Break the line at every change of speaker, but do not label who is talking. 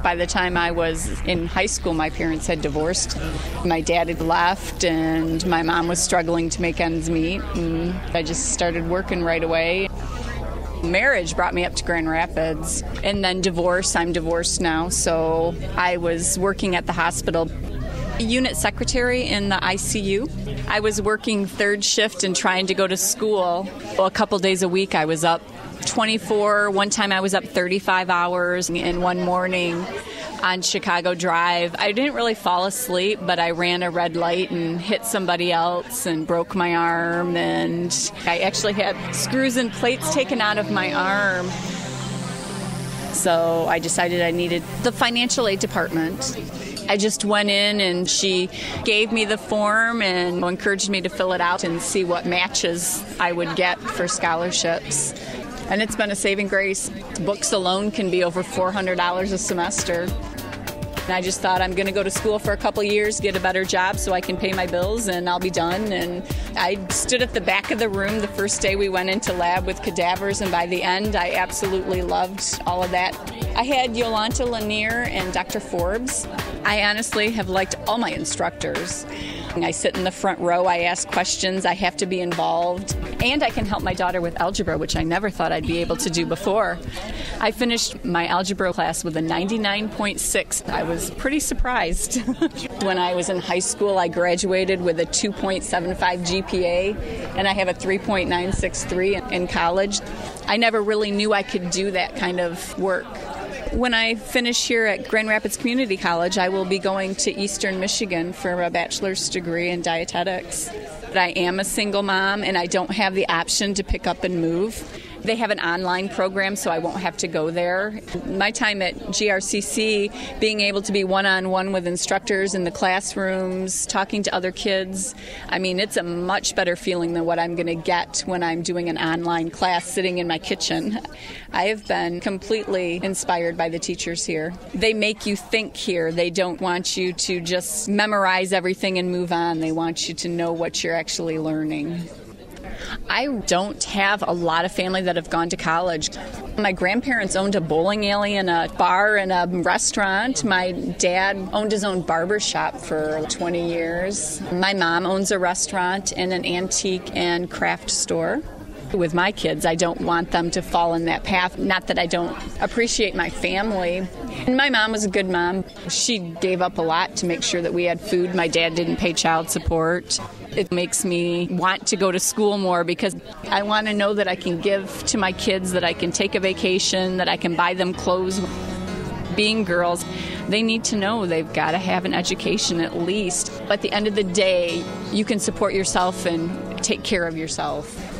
By the time I was in high school, my parents had divorced. My dad had left, and my mom was struggling to make ends meet. And I just started working right away. Marriage brought me up to Grand Rapids, and then divorce. I'm divorced now, so I was working at the hospital. Unit secretary in the ICU. I was working third shift and trying to go to school. A couple days a week I was up 24. One time I was up 35 hours, and one morning on Chicago Drive, I didn't really fall asleep, but I ran a red light and hit somebody else and broke my arm, and I actually had screws and plates taken out of my arm. So I decided I needed the financial aid department. I just went in, and she gave me the form and encouraged me to fill it out and see what matches I would get for scholarships. And it's been a saving grace. Books alone can be over $400 a semester. And I just thought, I'm going to go to school for a couple years, get a better job so I can pay my bills, and I'll be done. And I stood at the back of the room the first day we went into lab with cadavers, and by the end, I absolutely loved all of that. I had Yolanta Lanier and Dr. Forbes. I honestly have liked all my instructors. I sit in the front row, I ask questions, I have to be involved, and I can help my daughter with algebra, which I never thought I'd be able to do before. I finished my algebra class with a 99.6. I was pretty surprised. When I was in high school, I graduated with a 2.75 GPA, and I have a 3.963 in college. I never really knew I could do that kind of work. When I finish here at Grand Rapids Community College, I will be going to Eastern Michigan for a bachelor's degree in dietetics. But I am a single mom, and I don't have the option to pick up and move. They have an online program, so I won't have to go there. My time at GRCC, being able to be one-on-one with instructors in the classrooms, talking to other kids, I mean, it's a much better feeling than what I'm going to get when I'm doing an online class sitting in my kitchen. I have been completely inspired by the teachers here. They make you think here. They don't want you to just memorize everything and move on. They want you to know what you're actually learning. I don't have a lot of family that have gone to college. My grandparents owned a bowling alley and a bar and a restaurant. My dad owned his own barber shop for 20 years. My mom owns a restaurant and an antique and craft store. With my kids, I don't want them to fall in that path. Not that I don't appreciate my family. And my mom was a good mom. She gave up a lot to make sure that we had food. My dad didn't pay child support. It makes me want to go to school more because I want to know that I can give to my kids, that I can take a vacation, that I can buy them clothes. Being girls, they need to know they've got to have an education at least. At the end of the day, you can support yourself and take care of yourself.